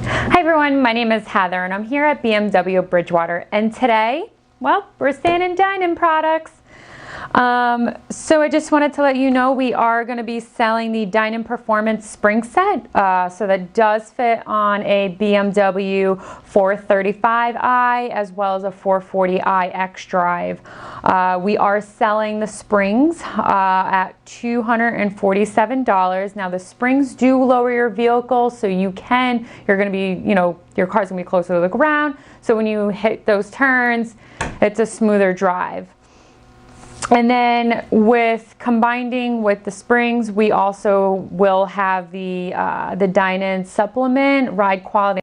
Hi everyone, my name is Heather and I'm here at BMW of Bridgewater, and today, well, we're standing Dinan products. So I just wanted to let you know we are going to be selling the Dinan Performance Spring Set. So that does fit on a BMW 435i as well as a 440i xDrive. We are selling the springs at $247. Now the springs do lower your vehicle, so you're going to be, your car's going to be closer to the ground. So when you hit those turns, it's a smoother drive. And then combining with the springs, we also will have the Dinan Supplement Ride Quality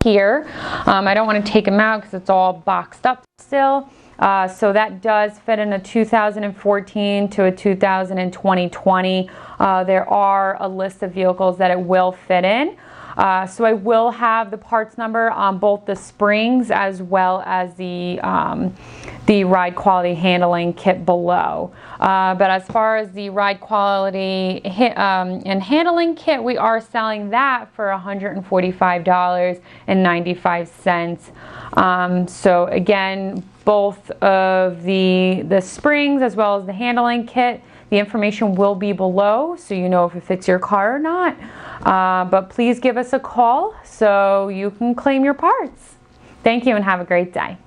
here. I don't want to take them out because it's all boxed up still. So that does fit in a 2014 to a 2020. There are a list of vehicles that it will fit in. So I will have the parts number on both the springs as well as the ride quality handling kit below. But as far as the ride quality and handling kit, we are selling that for $145.95. So again, both of the springs as well as the handling kit, the information will be below so you know if it fits your car or not. But please give us a call so you can claim your parts. Thank you and have a great day.